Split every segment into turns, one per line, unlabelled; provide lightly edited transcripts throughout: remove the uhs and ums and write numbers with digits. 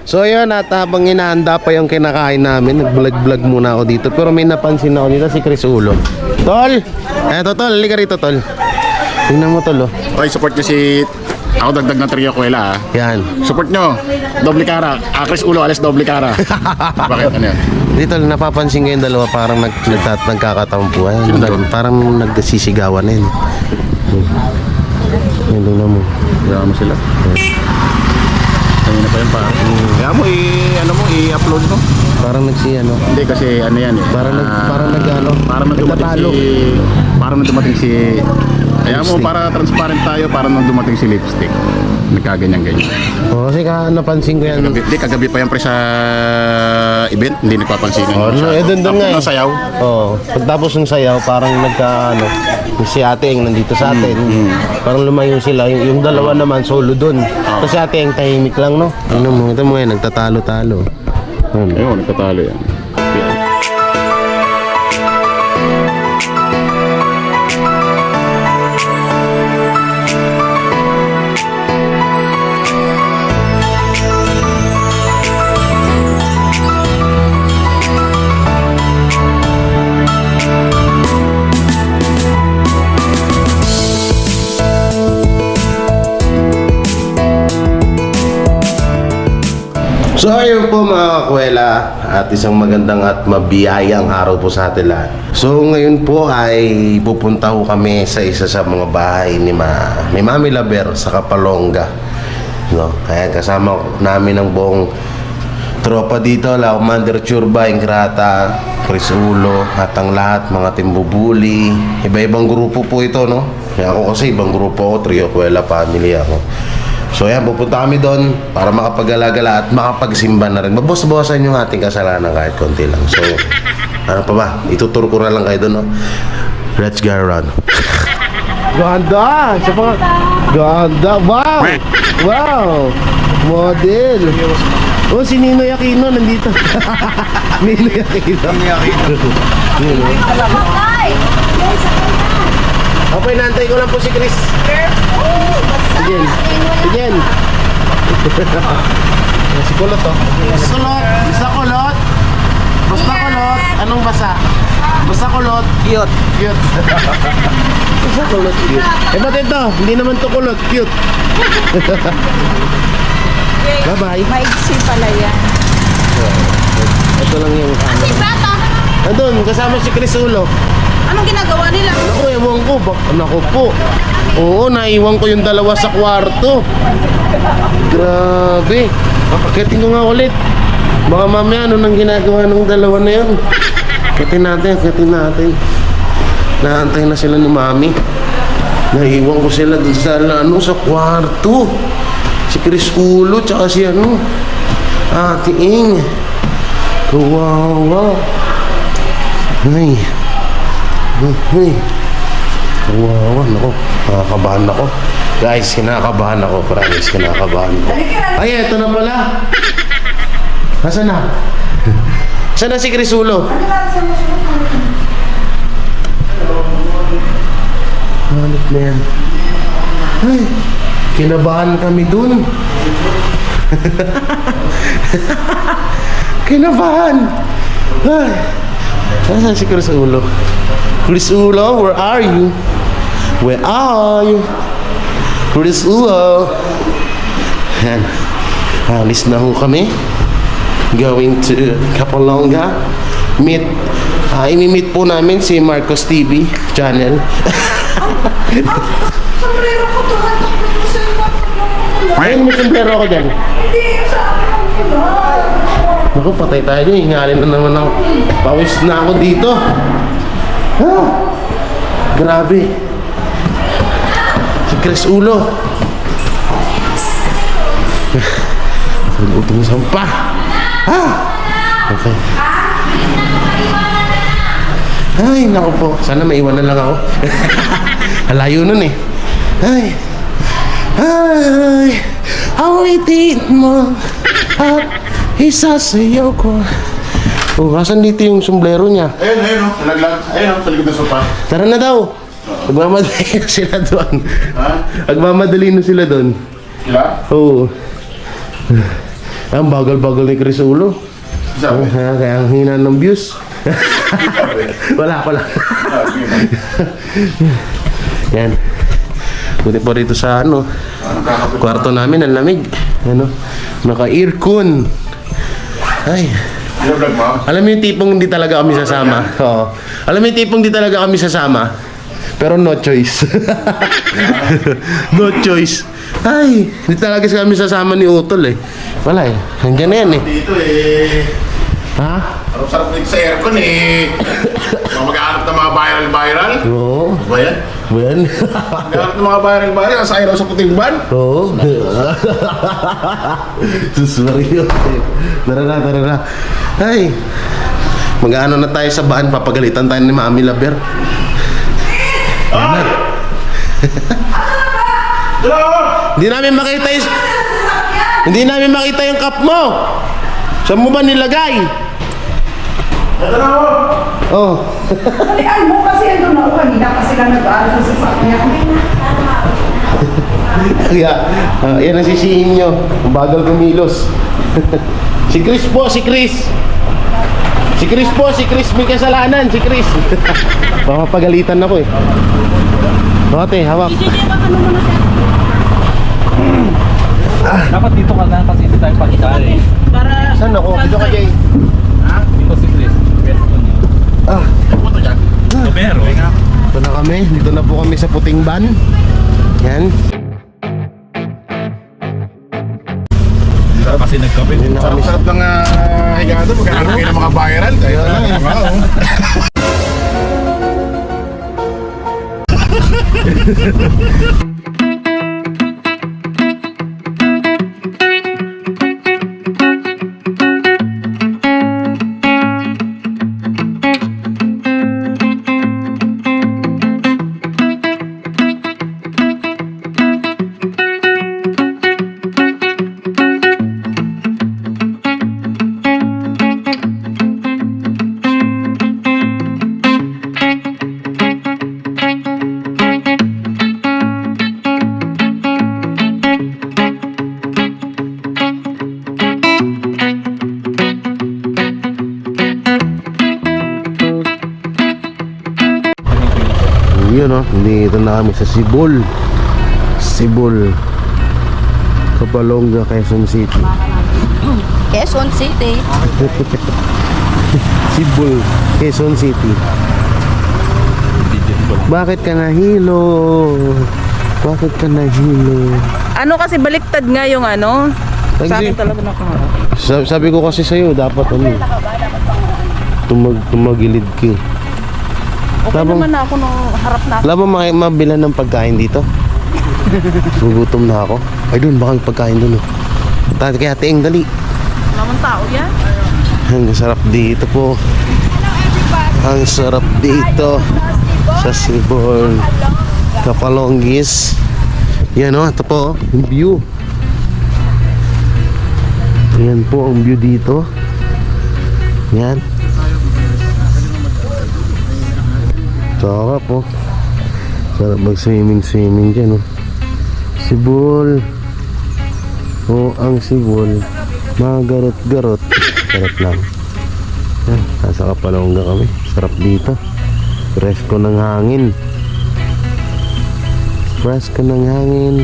So ayun, at habang inahanda pa yung kinakain namin, nag-vlog muna ako dito. Pero may napansin ako dito, si Chris Ulo. Tol! Eto tol, halika rito tol. Tingnan mo tol oh.
Okay, support nyo si... Ako dagdag ng Trio Kuela.
Yan.
Support nyo. Doble cara. Chris Ulo, alas doble cara. Bakit? Ano yan?
Dito napapansin ko yung dalawa parang nagkakatampuan. Parang nagsisigawan na yun. Yan, tingnan mo.
Kaya mo sila. Kanina pa yun pa. Kaya mo i-upload mo.
Parang ano.
Hindi kasi ano yan eh.
Parang
dumating si kaya mo para transparent tayo para nang dumating si Lipstick. Nagkaganyan-ganyan.
Oo, kasi napansin ko yan.
Kagabi pa yan pre sa event, hindi nagpapansin.
Doon nga eh.
Sayaw.
Oo. Pagtapos ng sayaw, parang si ate ang nandito sa atin. Parang lumayo sila. Yung dalawa naman, solo doon. Kasi ate ang tahimik lang, no? Ito mo yan, nagtatalo-talo.
Ayun, nagtatalo yan.
So ayun po mga kakwela, at isang magandang at mabiyayang araw po sa atin lahat. So ngayon po ay pupunta ko kami sa isa sa mga bahay ni Mami Laber sa Kapalonga, no? Kaya kasama namin ang buong tropa dito, la Commander Churba, Ingrata, Chris Ulo, at ang lahat mga timbubuli. Iba-ibang grupo po ito, no? Kaya ako kasi ibang grupo ako, Trio Kuela family ako. So ayan, pupunta kami doon para makapag-alagala at makapagsimba na rin. Mabos-bosan yung ating kasalanan kahit konti lang. So, ano pa ba? Ituturo ko na lang kayo doon, no? Let's get around. Ganda! Ganda! Wow! Wow! Model! Oh, si Ninoy Aquino nandito. Ninoy Aquino. Okay, naantay ko lang po si Chris. Again. Si Kulot oh. Basta kulot. Anong basa? Basta kulot. Cute. Basta kulot, cute. Ba't ito? Hindi naman to kulot, cute. Bye-bye.
Maiksi pala yan.
Ito lang yung
Kasi bata.
Andun, kasama si Chris Ulo.
Anong ginagawa nila?
Naku, ewan ko. Naku po. Oo, naiwan ko yung dalawa sa kwarto. Grabe. Papakitin ko nga ulit. Baka mamaya ano nang ginagawa ng dalawa na yun. Akitin natin. Naantay na sila ni Mami. Naiwan ko sila dun sa kwarto. Si Chris Ulo, tsaka si Ate Ing. Kawawa. Ay. Kawawa, nako. Nakakabahan ako. Guys, kinakabahan ako. Promise, kinakabahan ako. Ay, eto na pala. Nasaan na? Saan na si Chris Ulo? Hanap na yan. Ay, kinabahan kami dun. Kinabahan. Ay, saan si Chris Ulo? Chris Ulo, where are you? Where are you? Chris Ulo. Yan. Alis na ho kami. Going to Kapalonga. Imi-meet po namin si Marcos TV channel.
Sombrero ko to.
Ayun, may sombrero ako dyan.
Hindi, sa akin ang
Naku, patay tayo dyan. Hingalin na naman ako. Pawis na ako dito. Grabe. Si Chris Ulo. Utong sampah. Okay. Ay, naku po. Sana maiwan na lang ako. Halayo nun eh. Ay, awitin mo at isasayaw ko. Oh, asan dito yung sombrero niya?
Ayun, nalaglag. Ayun, sa likod ng sopa.
Tara na daw. Magmamadali na sila doon.
Ha?
Magmamadali na sila doon.
Sila?
Oo. Ang bagal-bagal ni Chris ulo.
Sabi.
Kaya ang hina ng views. Wala pala. Yan. Buti po dito sa ano, kwarto namin, ang lamig. Ano, naka-aircon. Ay.
Vlog mo?
Alam mo yung tipong hindi talaga kami sasama. Oo. Alam mo yung tipong hindi talaga kami sasama. Pero no choice. No choice. Ay, hindi talaga kami sasama ni Utol eh. Wala eh. Nandiyan na yan eh.
Dito eh.
Ha?
Ang sarap dito sa aircon eh. Mag-aanap ng mga viral-viral.
Oo.
Ano ba yan?
Well.
Mag-aanap ng mga viral-viral. Ang sayo sa puting ban.
Oo. Suswari yun. Tara na. Ay. Mag-ano na tayo sa bahan. Papagalitan tayo ni Mami Laber.
Ay! Dalawa!
Hindi namin makita yung cup mo. Saan mo ba nilagay?
Dalawa!
Oh.
Halian mo kasi ando na ako kanina kasi lang nag-aaral sa sakya.
Kaya, yan ang sisihin nyo. Ang bagal kumilos. Si Chris po, si Chris. Si Chris po, si Chris may kasalanan, si Chris. Baka pagalitan ako eh. Ate, hawak.
Dapat dito ka na kasi hindi tayo pakita eh.
Para
Saan ako? Dito ka, Jay.
Dito si Chris. Pwesto niya.
Ah,
Puto dyan.
Pero,
ito na kami. Dito na po kami sa puting ban. Yan.
kasi nagkape.
Yun na kami sa...
Sarap ng higaan doon. Magkakaroon kayo ng mga viral. Kaya lang.
Yun o, dito na kami sa Sibol. Sibol, Kapalonga, Quezon City.
Quezon City.
Sibol, Quezon City. Bakit ka nahilo? Bakit ka nahilo?
Ano kasi baliktad nga yung ano? Sa
Kasi-
akin talaga nakaharap.
Sabi ko kasi sa'yo, dapat ano, tumagilid ka.
Okay
Tabang-
naman na ako nung harap na.
Alam mo mabilan ng pagkain dito? Gugutom na ako. Ay doon, baka may pagkain doon. Kaya Teeng, dali.
Naman tao yan.
Ang sarap dito po. Ang sarap dito sa Sibol, Kapalonggis. Yan o, ito po, yung view. Yan po ang view dito. Yan. Sarap po. Sarap mag-swimming dyan o. Sibol. O, ang Sibol. Mga garot-garot. Sarap lang. Yan, nasa Kapalonga kami. Sarap dito. Presko ng hangin. Presko ng hangin.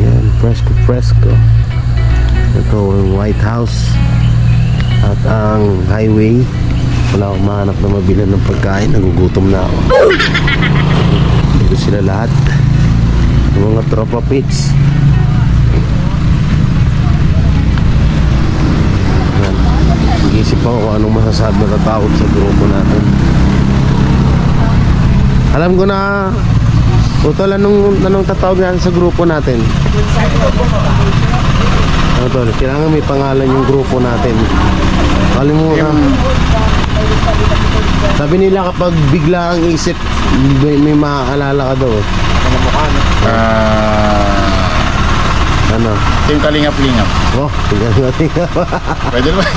Yan, presko. Ito ang White House. At ang highway. Wala akong mahanap na mabilan ng pagkain. Nagugutom na ako. Dito sila lahat. Yung mga tropa pits. Yan. Mag-isip ako kung anong masasabi na tatawag sa grupo natin. Alam ko na. Tol, anong tatawag natin sa grupo natin? Ano tol? Kailangan may pangalan yung grupo natin. Kalimutan. Sabi nila kapag bigla ang isip, may maaalala ka daw. Ano?
Team Kalingap-Lingap.
Oh, tingnan natin.
Pwede naman.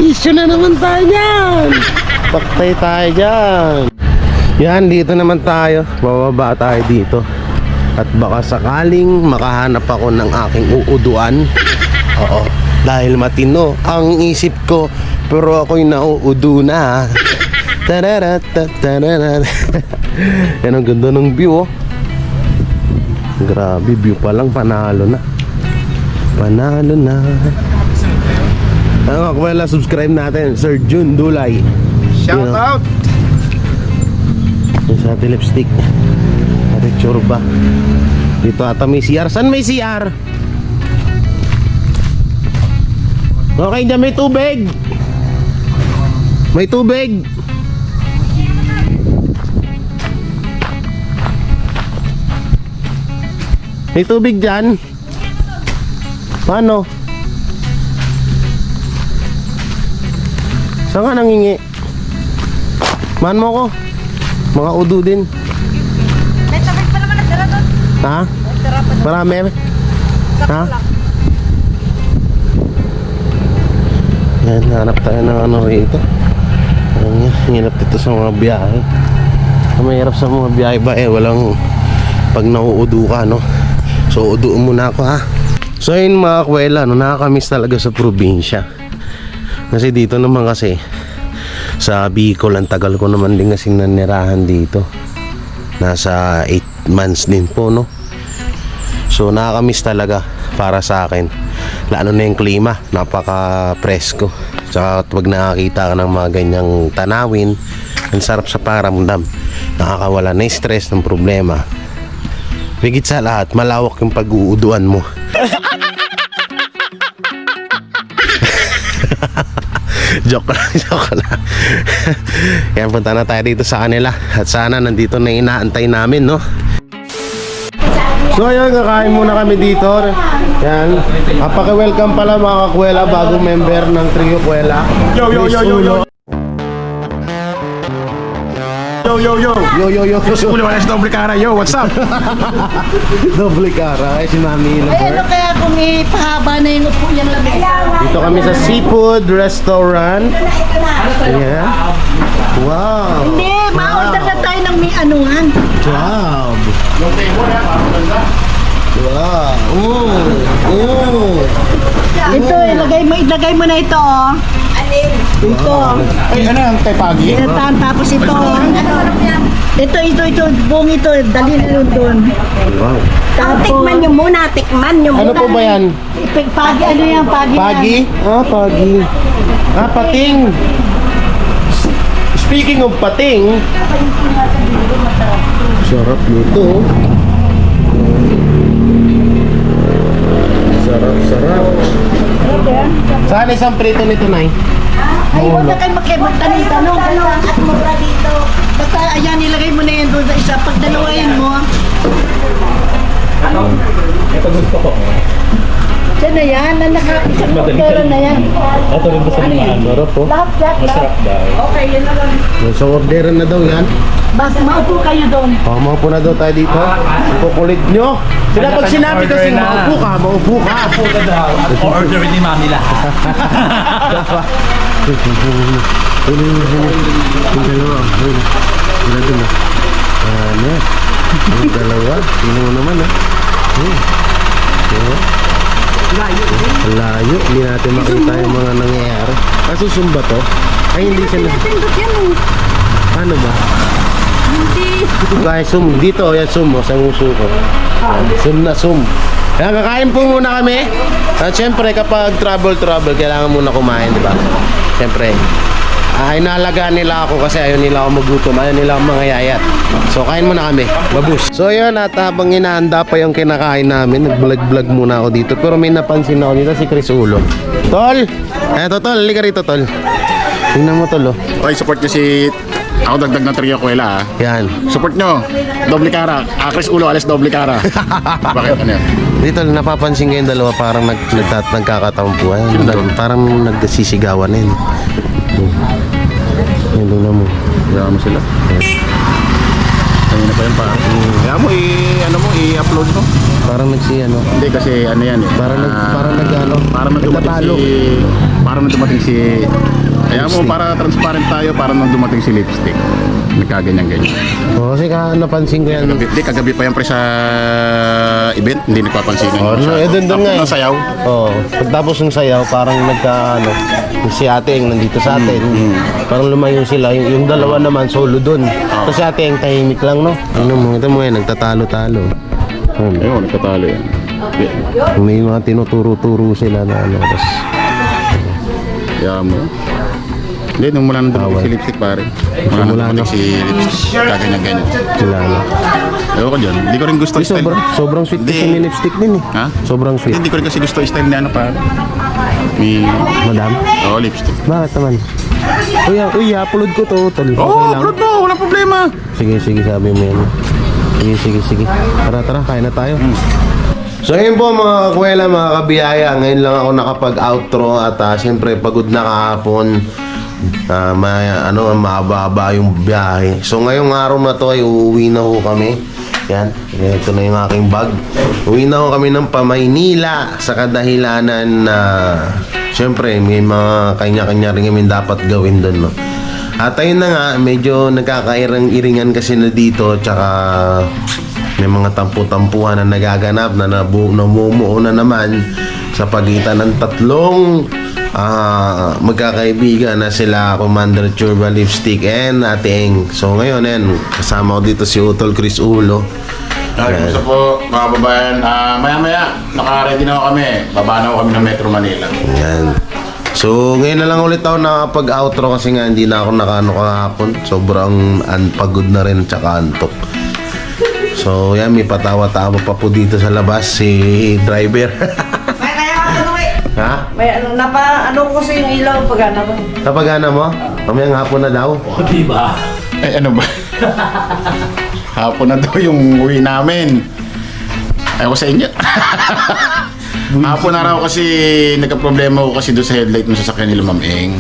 Issue na naman tayo dyan. Paktay tayo dyan. Yan, dito naman tayo. Bababa tayo dito. At baka sakaling makahanap ako ng aking uuduan. Oo. Dahil matino ang isip ko, pero ako'y nauudo na. Tararatat. Yan ang ganda ng view, oh. Grabe, view pa lang, panalo na. Panalo na. Ano, kakwela, subscribe natin, Sir Jun Dulay.
Shout out!
Yung sa ating lipstick. Ate Chorba. Dito ata may CR. Saan may CR? Okay, dyan may tubig. May tubig. May tubig dyan. Paano? Saan ka nangingi? Man mo ko. Mga udo din.
May tabig pa naman nagdara doon.
Ha? Marami. Ha? Yan, hanap tayo ng ano rito. Ayan, hirap dito sa mga biyahe. Mahirap sa mga biyahe ba walang pag nauudo ka, no? So, uduin muna ako, ha? So, yun mga kakwela, no? Nakakamiss talaga sa probinsya. Kasi dito naman kasi sa Bicol, ang tagal ko naman din kasing nanirahan dito. Nasa 8 months din po, no? So nakakamiss talaga para sa akin. Lalo na yung klima, napaka-presko. Tsaka pag nakakita ka ng mga ganyang tanawin, ang sarap sa pakiramdam. Nakakawala na yung stress ng problema. Higit sa lahat, malawak yung pag-uuduan mo. Joke lang. Yan, punta na tayo dito sa kanila. At sana nandito na inaantay namin, no? So ayun, kakain muna kami dito. Yan. Napaka-welcome pala mga kakwela, bagong member ng Trio Kwela.
Yo! Ulo wala sa doble cara. Yo, what's up?
Doble cara, ay si Mami
Ay, ano
Lover.
kaya kung ipahaba na yung upo yan lang.
Dito kami sa seafood restaurant. Ayan. Wow.
Hindi, ma-order na tayo ng may anuhan.
Wow. Wow.
Ito, ilagay mo na ito, oh. Ito.
Ay, ano yung tepagi?
Tinatan, tapos ito, oh. Ito, buong ito, dali na yun doon.
Wow.
Tapos,
Tikman nyo muna.
Ano po ba yan?
Pagi, ano yan, pagi yan.
Pagi? Ah, pagi. Ah, pating. Speaking of pating, sarap nito. Sarap. Saan isang prito nito, Nay?
Ay, huwag na kayo magtanong. At mura dito. Basta, ayan, ilagay mo na yan doon sa isa. Pag dalawain mo,
Ito gusto ko.
dyan na yan, isang orderan na yan.
Ito rin gusto mo na.
Sarap po.
Lahat.
Masarap daw.
Okay, yun na lang.
So, orderan na daw yan.
Basta maupo kayo doon.
Maupo na daw tayo dito. Ang kukulit nyo. Sila pag sinabi kasi maupo ka.
Ako ka daw. At order ni Mami lahat.
Yung dalawa. Wala doon na. Ano? Yung dalawa. Sino mo naman, ha? Layo. Hindi natin makita yung mga nangyayari. Kaso Zoom ba to? Ay, hindi siya na. Paano ba? Guys, Zoom. Dito, yan Zoom. Sa nguso ko. Yan, Zoom na Zoom. Kaya kakain po muna kami. At syempre, kapag travel, kailangan muna kumain, di ba? Syempre, inalagaan nila ako kasi ayaw nila ako magutom, ayaw nila ako mangayayat. So kain muna kami, babus. So yun, at habang inaanda pa yung kinakain namin, nag-vlog muna ako dito. Pero may napansin ako dito, si Chris Ulo. Tol! Eto Tol, halika rito Tol. Tingnan mo Tol, oh.
Okay, support nyo si... Ako dagdag ng Trio Kwela,
Yan.
Support nyo. Doble cara. Chris Ulo, alas doble cara. Bakit? Ano yan?
Dito napapansin ko yung dalawa parang nagkakatampuan. Parang nagsisigawan na yun. Yan lang mo.
Kaya mo sila. Ayun na pa yun pa. Kaya mo i-upload mo.
Parang ano.
Hindi kasi ano yan eh.
Parang
Parang nang dumating si Kaya mo para transparent tayo para nang dumating si lipstick. Nagkaganyan-ganyan.
Oo, kasi napansin ko yan.
Kagabi pa yan pre sa event, hindi nagpapansinan.
Oh, no, doon nga eh.
Tapos ng sayaw.
Oo. Pagtapos ng sayaw, parang si ate yung nandito sa atin. Parang lumayo sila. Yung dalawa naman, solo doon. Kasi si ate yung tahimik lang, no? Ano mo, ito mo yan, nagtatalo-talo.
Ayun, nagtatalo yan.
May mga tinuturo-turo sila na ano. Tapos,
Kaya mo. Hindi, nung mula nang dumating si Lipstick pare. Mula nang dumating si Lipstick, kaganyan-ganyan.
sila, no?
Ewan ko dyan, hindi ko rin gusto
Uy,
style.
sobrang sweet kasi
Hindi.
ni lipstick din eh.
Ha?
Sobrang sweet.
Hindi ko rin kasi gusto style ni ano pare. Ni...
Madam?
Lipstick.
Bakit naman? Uy, upload ko to, tol. Okay lang.
Upload mo, walang problema.
Sige, sabi mo yan. Sige. Tara, kain na tayo. So ayun po mga kakwela, mga kabiyaya. Ngayon lang ako nakapag-outro at siyempre pagod na kahapon. Mahaba yung biyahe. So ngayong araw na to ay uuwi na ho kami. Yan, ito na yung aking bag. Uwi na ho kami ng Pamaynila sa kadahilanan na siyempre may mga kanya-kanya rin kami dapat gawin doon, no? At ayun na nga, medyo nagkakairang-iringan kasi na dito, tsaka may mga tampu-tampuhan na nagaganap na namumuo na naman sa pagitan ng tatlong magkakaibigan na sila Commander Churba Lipstick and ating. So ngayon kasama ko dito si Utol Chris Ulo.
Gusto po mga babayan, maya-maya naka-ready na ako kami. Baba na ako kami ng Metro Manila.
Yan. So ngayon na lang ulit ako nakapag-outro kasi nga hindi na ako nakano kahapon. Sobrang pagod na rin tsaka antok. So yan, may patawa-tawa pa po dito sa labas si driver. Ha?
May ano ko sa yung ilaw pag ano ko.
Kapag mo? Kamayang hapon na daw.
O, diba?
Ay, ano ba? Hapon na daw yung uwi namin. Ayaw ko sa inyo. Hapon na raw kasi nagka-problema ko kasi doon sa headlight ng sasakyan nila Ma'am Eng.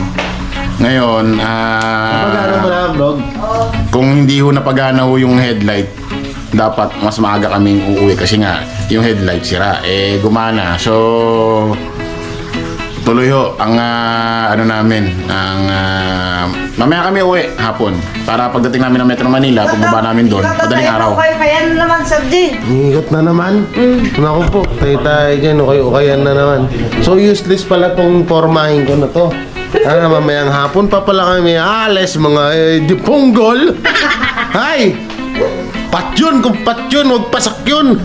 Ngayon,
Kapag mo na vlog?
kung hindi ho napagana ho yung headlight, dapat mas maaga kaming uuwi kasi nga yung headlight sira. Gumana. So, tuloy ho ang ano namin, ang mamaya kami uwi hapon para pagdating namin ng Metro Manila, pagbaba namin doon, madaling araw.
Kaya naman, Sir G.
Ingat na naman. Naku po, tayo dyan, ukayan na naman. So useless pala tong formahin ko na to. Mamayang hapon pa pala kami alas mga dipunggol. Hay! Patyon, kung patyon, huwag pasak yun.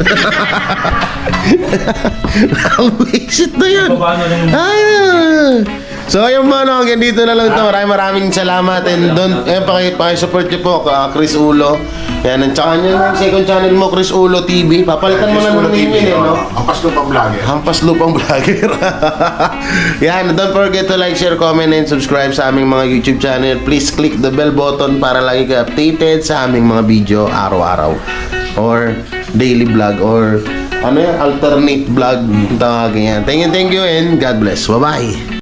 Nakabwisit na yun.
Paano yung...
So ayun mga hanggang dito na lang ito. Maraming salamat. And pakisupport nyo po Chris Ulo. Yan, and tsaka nyo yung second channel mo, Chris Ulo TV. Papalitan mo na ng email, no?
Hampas lupang vlogger.
Hampas lupang vlogger. Yan, don't forget to like, share, comment, and subscribe sa aming mga YouTube channel. Please click the bell button para lagi ka updated sa aming mga video araw-araw. Or daily vlog or alternate vlog. Tawagin yan. Thank you and God bless. Bye-bye.